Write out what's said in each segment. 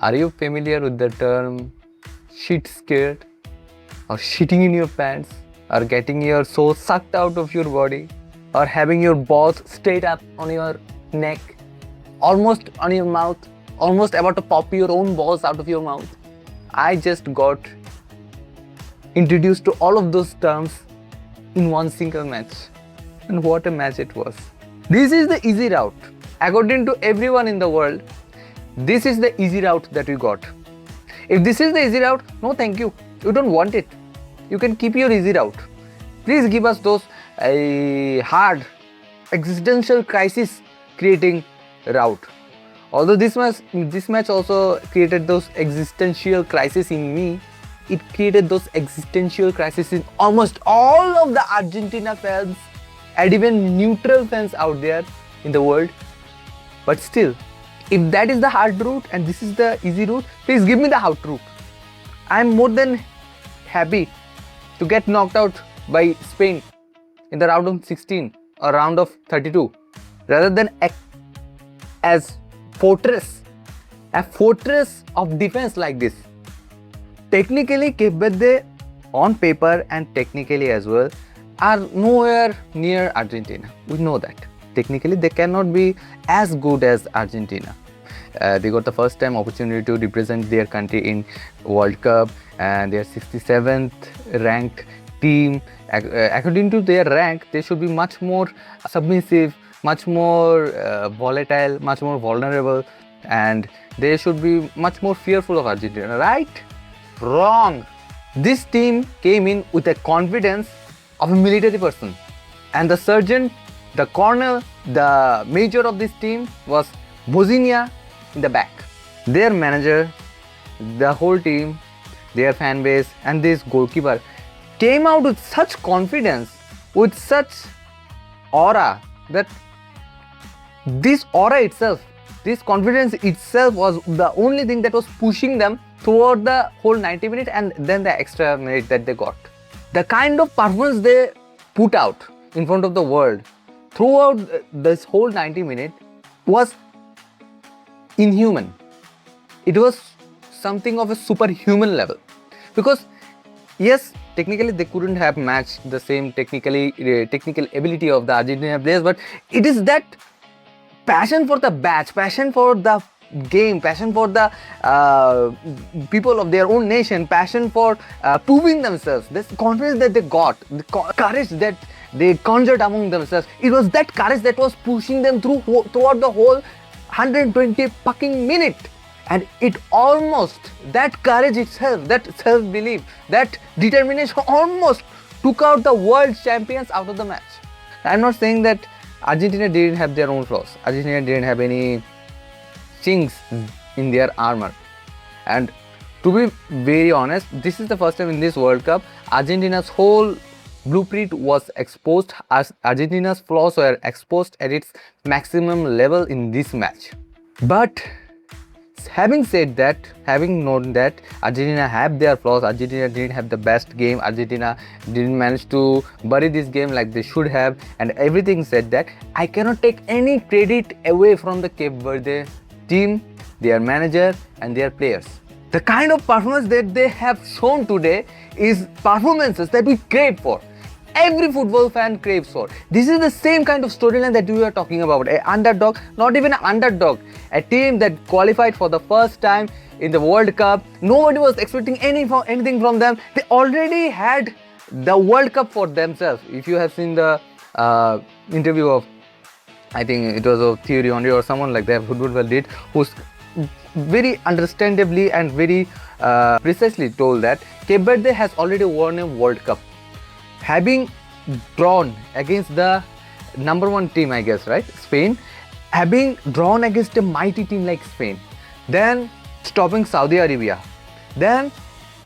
Are you familiar with the term shit scared? Or shitting in your pants? Or getting your soul sucked out of your body? Or having your balls straight up on your neck? Almost on your mouth? Almost about to pop your own balls out of your mouth? I just got introduced to all of those terms in one single match. And what a match it was. This is the easy route. According to everyone in the world, this is the easy route that we got. If this is the easy route, no thank you. You don't want it. You can keep your easy route. Please give us those hard, existential crisis creating route. Although this match also created those existential crises in me, it created those existential crises in almost all of the Argentina fans and even neutral fans out there in the world. But still, if that is the hard route and this is the easy route, please give me the hard route. I am more than happy to get knocked out by Spain in the round of 16 or round of 32 rather than as a fortress of defense like this. Technically, Cape Verde on paper and technically as well are nowhere near Argentina. We know that. Technically, they cannot be as good as Argentina. They got the first time opportunity to represent their country in World Cup and they are 67th ranked team. According to their rank, they should be much more submissive, much more volatile, much more vulnerable, and they should be much more fearful of Argentina, right? Wrong. This team came in with a confidence of a military person, and the sergeant, the colonel, the major of this team was Vozinha in the back. Their manager, the whole team, their fan base, and this goalkeeper came out with such confidence, with such aura, that this aura itself, this confidence itself was the only thing that was pushing them throughout the whole 90 minutes and then the extra minute that they got. The kind of performance they put out in front of the world throughout this whole 90 minutes was inhuman. It was something of a superhuman level. Because yes, technically they couldn't have matched the same technical ability of the Argentina players, but it is that passion for the batch, passion for the game, passion for the people of their own nation, passion for proving themselves, this confidence that they got, the courage that they conjured among themselves, it was that courage that was pushing them throughout the whole 120 fucking minute. And it almost, that courage itself, that self-belief, that determination almost took out the world champions out of the match. I'm not saying that Argentina didn't have their own flaws. Argentina didn't have any chinks in their armor. And to be very honest, this is the first time in this World Cup, Argentina's whole blueprint was exposed, as Argentina's flaws were exposed at its maximum level in this match. But having said that, having known that Argentina have their flaws, Argentina didn't have the best game, Argentina didn't manage to bury this game like they should have, and everything said that, I cannot take any credit away from the Cape Verde team, their manager and their players. The kind of performance that they have shown today is performances that we crave for. Every football fan craves for. This is the same kind of storyline that we are talking about. An underdog, not even an underdog, a team that qualified for the first time in the World Cup. Nobody was expecting anything from them. They already had the World Cup for themselves. If you have seen the interview of, I think it was of Thierry Henry or someone like that, football did, who's very understandably and very precisely told that Cape Verde has already won a World Cup. Having drawn against the number one team, I guess, right? Spain, having drawn against a mighty team like Spain, then stopping Saudi Arabia, then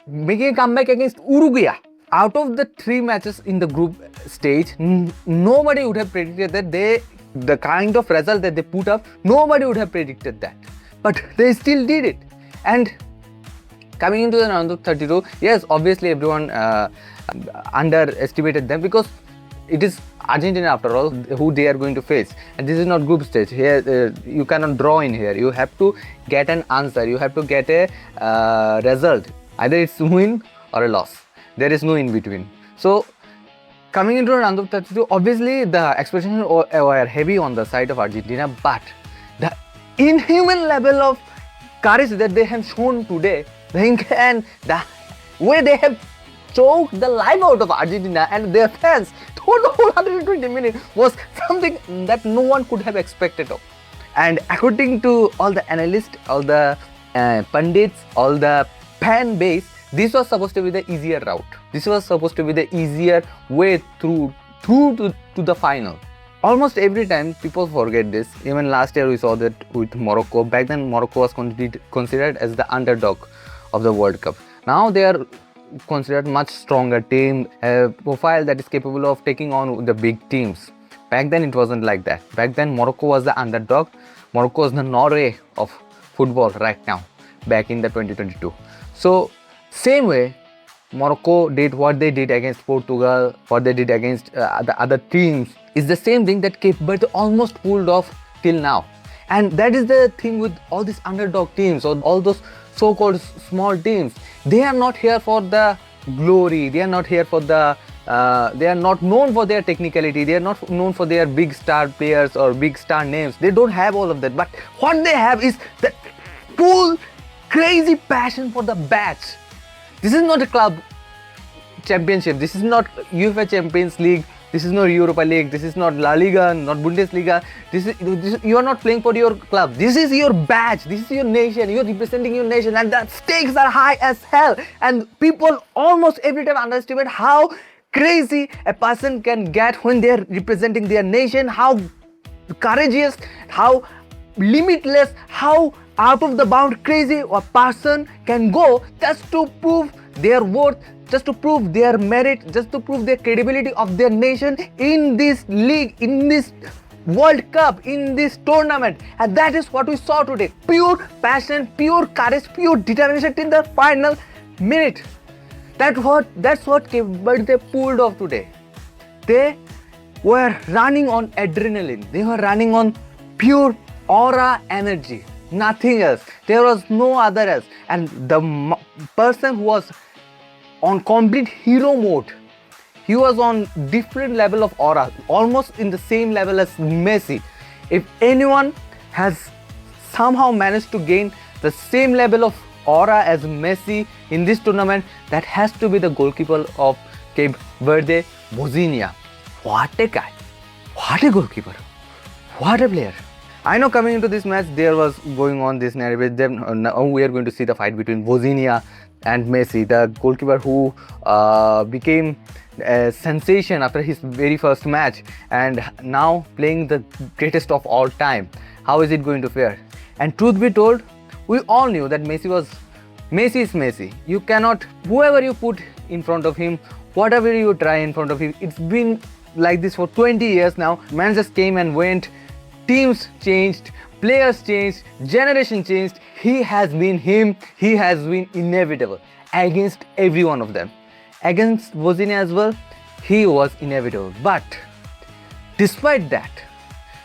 making a comeback against Uruguay. Out of the 3 matches in the group stage, nobody would have predicted that the kind of result that they put up, nobody would have predicted that. But they still did it. And coming into the round of 32, yes, obviously everyone underestimated them, because it is Argentina after all who they are going to face, and this is not group stage. Here you cannot draw in here. You have to get an answer. You have to get a result. Either it's win or a loss. There is no in between. So coming into round of 32, obviously the expectations were heavy on the side of Argentina, but the inhuman level of courage that they have shown today, and the way they have choked the life out of Argentina and their fans through the whole 120 minutes was something that no one could have expected of. And according to all the analysts, all the pundits, all the fan base, this was supposed to be the easier route. This was supposed to be the easier way through to the final. Almost every time people forget this. Even last year we saw that with Morocco. Back then Morocco was considered as the underdog of the World Cup. Now they are considered much stronger team, a profile that is capable of taking on the big teams. Back then it wasn't like that. Back then Morocco was the underdog. Morocco was the Norway of football right now, back in the 2022. So same way Morocco did what they did against Portugal, what they did against the other teams, is the same thing that Cape Verde almost pulled off till now. And that is the thing with all these underdog teams or all those so-called small teams. They are not here for the glory. They are not here for the they are not known for their technicality. They are not known for their big star players or big star names. They don't have all of that. But what they have is that full crazy passion for the batch. This is not a club championship. This is not UEFA Champions League. This is not Europa League. This is not La Liga, not Bundesliga. You are not playing for your club. This is your badge. This is your nation. You are representing your nation, and the stakes are high as hell. And people almost every time underestimate how crazy a person can get when they are representing their nation. How courageous, how limitless, how out of the bound crazy a person can go just to prove their worth, just to prove their merit, just to prove their credibility of their nation in this league, in this World Cup, in this tournament. And that is what we saw today. Pure passion, pure courage, pure determination till the final minute. That's what Cape Verde pulled off today. They were running on adrenaline. They were running on pure aura energy. Nothing else. There was no other else. And the person who was on complete hero mode, he was on different level of aura, almost in the same level as Messi. If anyone has somehow managed to gain the same level of aura as Messi in this tournament, that has to be the goalkeeper of Cape Verde, Vozinha. What a guy, what a goalkeeper, what a player. I know coming into this match there was going on this narrative. Now we are going to see the fight between Vozinha and Messi, the goalkeeper who became a sensation after his very first match and now playing the greatest of all time. How is it going to fare? And truth be told, we all knew that Messi is Messi. You cannot, whoever you put in front of him, whatever you try in front of him, it's been like this for 20 years now. Man just came and went. Teams changed, players changed, generation changed. He has been him. He has been inevitable against every one of them. Against Vozinha as well, he was inevitable. But despite that,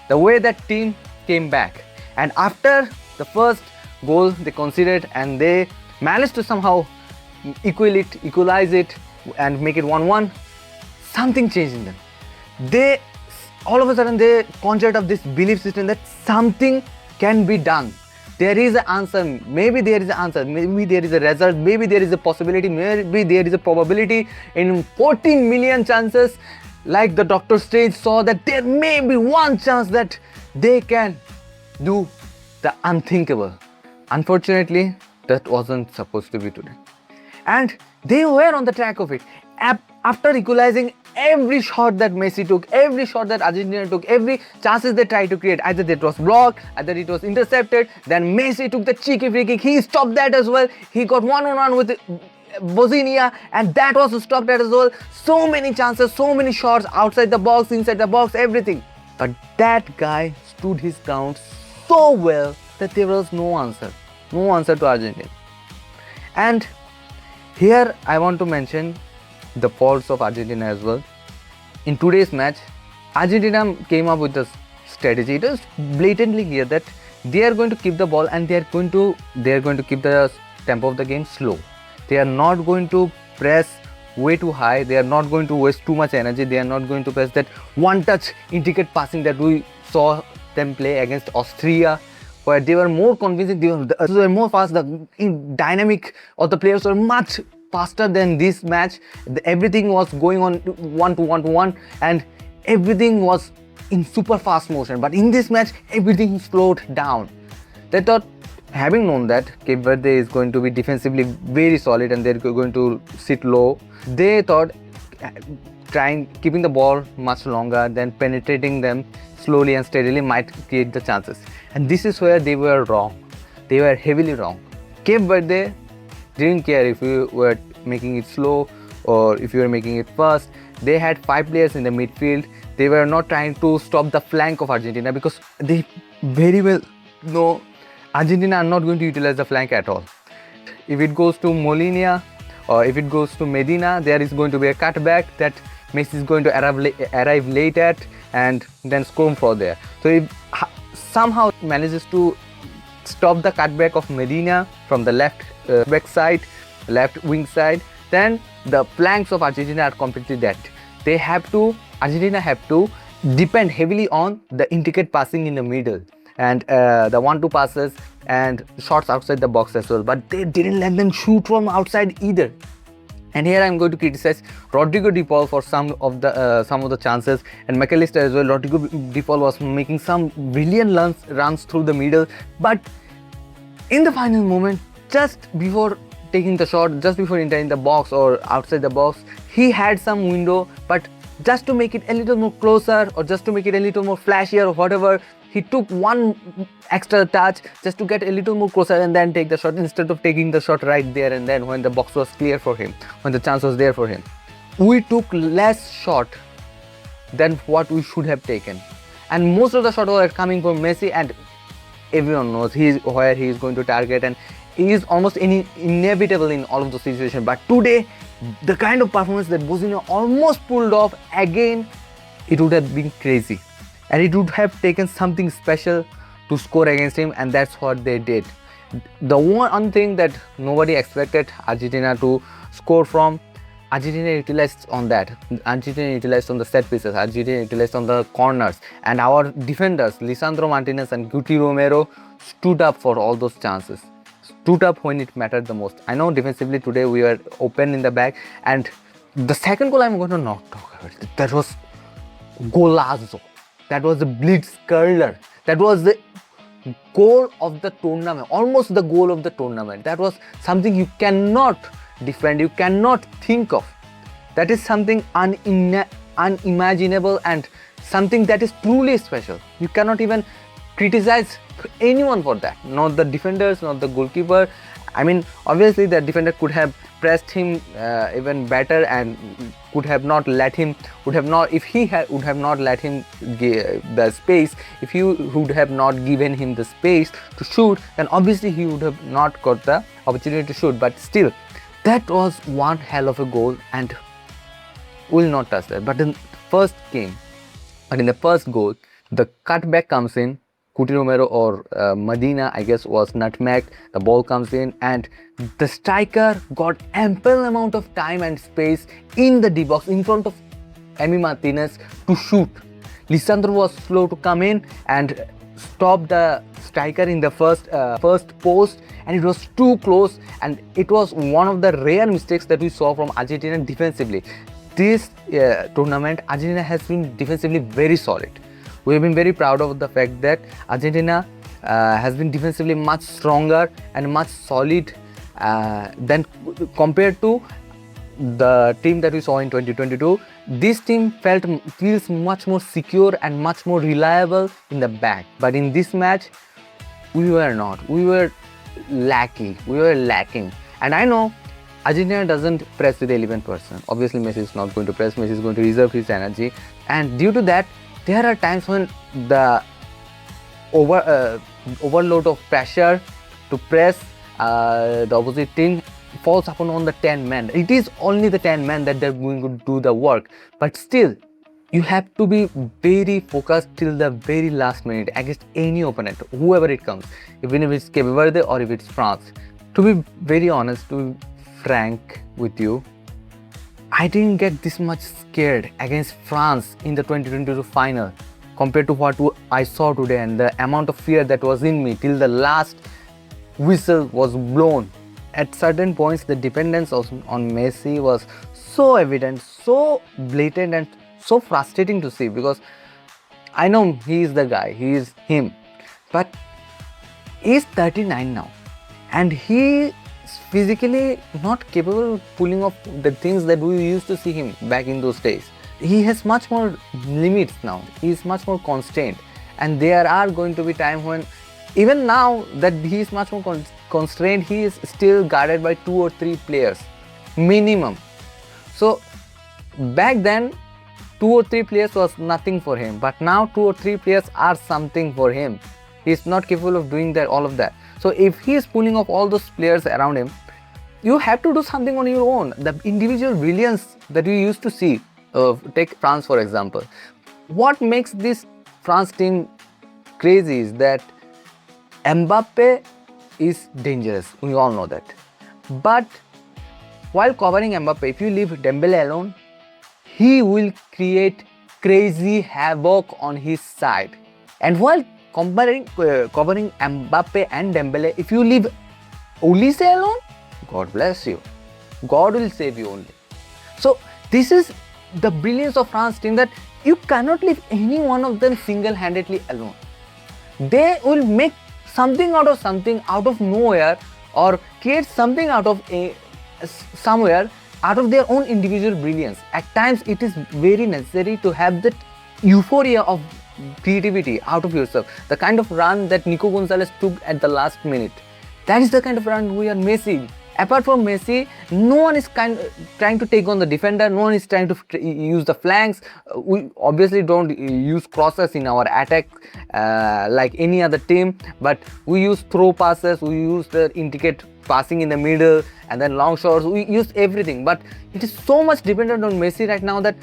the way that team came back, and after the first goal they conceded and they managed to somehow equalize it and make it 1-1, something changed in them. They all of a sudden they conjured up this belief system that something can be done. There is an answer, maybe there is an answer, maybe there is a result, maybe there is a possibility, maybe there is a probability in 14 million chances, like the Doctor Strange saw, that there may be one chance that they can do the unthinkable. Unfortunately, that wasn't supposed to be today. And they were on the track of it. After equalizing every shot that Messi took, every shot that Argentina took, every chances they tried to create, either it was blocked, either it was intercepted, then Messi took the cheeky free kick, he stopped that as well, he got one-on-one with Vozinha and that was stopped as well. So many chances, so many shots outside the box, inside the box, everything. But that guy stood his ground so well that there was no answer to Argentina. And here I want to mention the faults of Argentina as well. In today's match, Argentina came up with the strategy. It was blatantly clear that they are going to keep the ball and they are going to keep the tempo of the game slow. They are not going to press way too high. They are not going to waste too much energy. They are not going to press that one-touch intricate passing that we saw them play against Austria, where they were more convincing. They were more fast. The dynamic of the players were much faster than this match. Everything was going on one to one, and everything was in super fast motion. But in this match, everything slowed down. They thought, having known that Cape Verde is going to be defensively very solid and they're going to sit low, they thought keeping the ball much longer, then penetrating them slowly and steadily might create the chances. And this is where they were wrong. They were heavily wrong. Cape Verde didn't care if you were making it slow or if you were making it fast. They had 5 players in the midfield. They were not trying to stop the flank of Argentina because they very well know Argentina are not going to utilize the flank at all. If it goes to Molina or if it goes to Medina, there is going to be a cutback that Messi is going to arrive late at and then score from there. So if somehow manages to stop the cutback of Medina from the left left wing side, then the flanks of Argentina are completely dead. Argentina have to depend heavily on the intricate passing in the middle and the 1-2 passes and shots outside the box as well. But they didn't let them shoot from outside either. And here I'm going to criticize Rodrigo de Paul for some of the chances, and McAllister as well. Rodrigo de Paul was making some brilliant runs through the middle, but in the final moment, just before taking the shot, just before entering the box or outside the box, he had some window, but just to make it a little more closer or just to make it a little more flashier or whatever, he took one extra touch just to get a little more closer and then take the shot instead of taking the shot right there and then when the box was clear for him, when the chance was there for him. We took less shot than what we should have taken. And most of the shots were coming from Messi, and everyone knows where he is going to target, and he is almost inevitable in all of those situations. But today, the kind of performance that Vozinha almost pulled off again, it would have been crazy. And it would have taken something special to score against him, and that's what they did. The one thing that nobody expected Argentina to score from, Argentina utilized on that. Argentina utilized on the set pieces. Argentina utilized on the corners. And our defenders, Lisandro, Martinez and Cuti, Romero, stood up for all those chances. Stood up when it mattered the most. I know defensively today we were open in the back, and the second goal I'm going to not talk about. That was golazo. That was the blitz curler. That was the goal of the tournament, almost the goal of the tournament. That was something you cannot defend, you cannot think of. That is something unimaginable and something that is truly special. You cannot even criticize anyone for that. Not the defenders, not the goalkeeper. I mean, obviously the defender could have pressed him even better and would have not let him give the space, if he would have not given him the space to shoot, then obviously he would have not got the opportunity to shoot. But still, that was one hell of a goal and we'll not touch that. But in the first goal, the cutback comes in. Cuti, Romero or Medina, I guess, was nutmegged. The ball comes in and the striker got ample amount of time and space in the D box in front of Martinez to shoot. Lisandro was slow to come in and stop the striker in the first post, and it was too close, and it was one of the rare mistakes that we saw from Argentina defensively. This tournament, Argentina has been defensively very solid. We have been very proud of the fact that Argentina has been defensively much stronger and much solid than compared to the team that we saw in 2022. This team feels much more secure and much more reliable in the back. But in this match, we were not. We were lacking. And I know Argentina doesn't press with 11 person. Obviously, Messi is not going to press. Messi is going to reserve his energy. And due to that, there are times when the overload of pressure to press the opposite team falls upon the 10 men. It is only the 10 men that they're going to do the work. But still, you have to be very focused till the very last minute against any opponent, whoever it comes, even if it's Cape Verde or if it's France. To be very honest, to be frank with you, I didn't get this much scared against France in the 2022 final compared to what I saw today, and the amount of fear that was in me till the last whistle was blown. At certain points, the dependence on Messi was so evident, so blatant, and so frustrating to see, because I know he is the guy, he is him, but he's 39 now and he is physically not capable of pulling off the things that we used to see him back in those days. He has much more limits now, he is much more constrained, and there are going to be times when, even now that he is much more constrained, he is still guarded by 2 or 3 players minimum. So back then 2 or 3 players was nothing for him, but now 2 or 3 players are something for him. He is not capable of doing that, all of that. So if he is pulling off all those players around him, you have to do something on your own. The individual brilliance that you used to see, take France for example. What makes this France team crazy is that Mbappe is dangerous, we all know that. But while covering Mbappe, if you leave Dembele alone, he will create crazy havoc on his side. And while covering Mbappe and Dembele, if you leave Olise alone, God bless you. God will save you only. So this is the brilliance of France team, that you cannot leave any one of them single-handedly alone. They will make something out of nowhere, or create something out of somewhere out of their own individual brilliance. At times it is very necessary to have that euphoria of creativity out of yourself. The kind of run that Nico Gonzalez took at the last minute, that is the kind of run we are missing. Apart from Messi, no one is trying to take on the defender, no one is trying to use the flanks. We obviously don't use crosses in our attack like any other team, but we use throw passes, we use the intricate passing in the middle, and then long shots, we use everything. But it is so much dependent on Messi right now that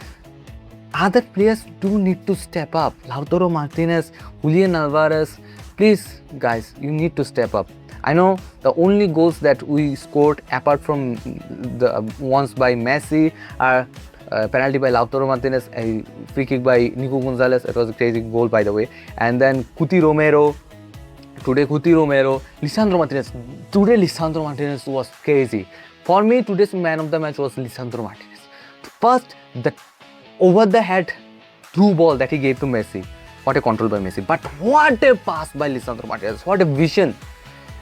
other players do need to step up. Lautaro Martinez, Julian Alvarez, please guys, you need to step up. I know the only goals that we scored apart from the ones by Messi are penalty by Lautaro Martinez, a free kick by Nico Gonzalez, it was a crazy goal by the way, and then Cuti Romero, today Cuti Romero, Lisandro Martinez. Today Lisandro Martinez was crazy. For me, today's man of the match was Lisandro Martinez. First, the over the head through ball that he gave to Messi. What a control by Messi, but what a pass by Lisandro Martinez, what a vision.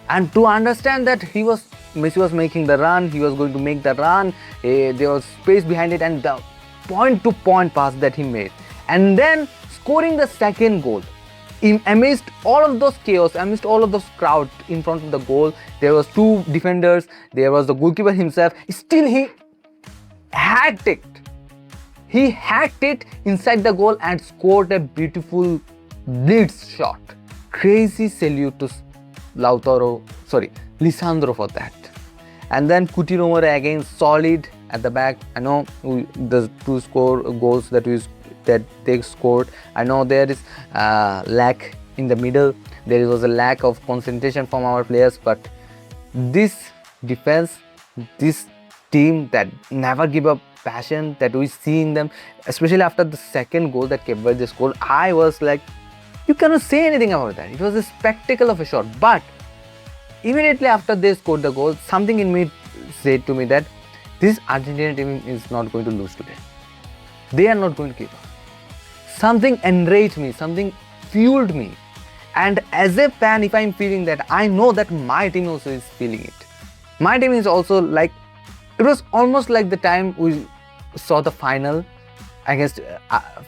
And to understand that Messi was making the run, he was going to make the run, there was space behind it, and the point-to-point pass that he made. And then scoring the second goal. Amidst all of those chaos, amidst all of those crowd in front of the goal, there was 2 defenders, there was the goalkeeper himself, still he hacked it. He hacked it inside the goal and scored a beautiful blitz shot. Crazy salute to Lisandro for that. And then Cuti Romero again solid at the back. I know the 2 goals that they scored. I know there is lack in the middle. There was a lack of concentration from our players, but this defense, this team that never give up passion that we see in them, especially after the second goal that Cape Verde scored, I was like, you cannot say anything about that. It was a spectacle of a shot. But immediately after they scored the goal, something in me said to me that this Argentina team is not going to lose today. They are not going to give up. Something enraged me, something fueled me. And as a fan, if I'm feeling that, I know that my team also is feeling it. My team is also like, it was almost like the time we saw the final against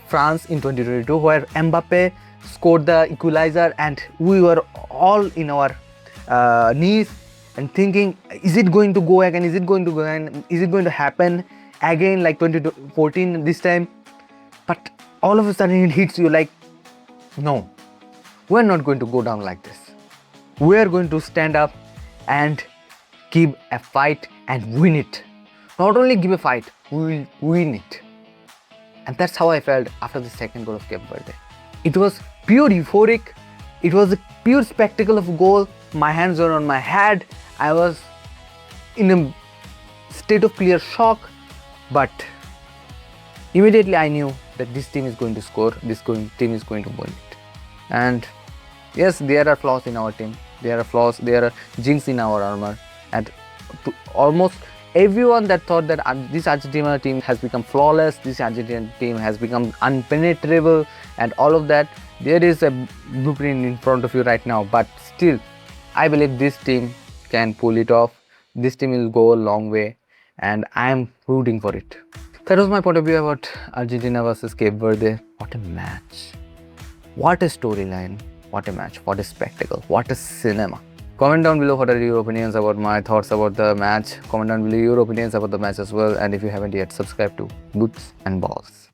France in 2022, where Mbappe scored the equalizer and we were all in our knees and thinking, is it going to go again, is it going to go again, is it going to happen again like 2014 this time? But all of a sudden it hits you like, no, we're not going to go down like this. We're going to stand up and give a fight and win it. Not only give a fight, we will win it. And that's how I felt after the second goal of Cape Verde. It was pure euphoric. It was a pure spectacle of a goal. My hands were on my head. I was in a state of clear shock. But immediately I knew that this team is going to score. Team is going to win it. And yes, there are flaws in our team. There are flaws. There are jinx in our armor. And almost everyone that thought that this Argentina team has become flawless, this Argentina team has become unpenetrable and all of that, there is a blueprint in front of you right now. But still, I believe this team can pull it off. This team will go a long way and I am rooting for it. That was my point of view about Argentina versus Cape Verde. What a match. What a storyline. What a match. What a spectacle. What a cinema. Comment down below what are your opinions about my thoughts about the match. Comment down below your opinions about the match as well. And if you haven't yet, subscribe to Boots and Balls.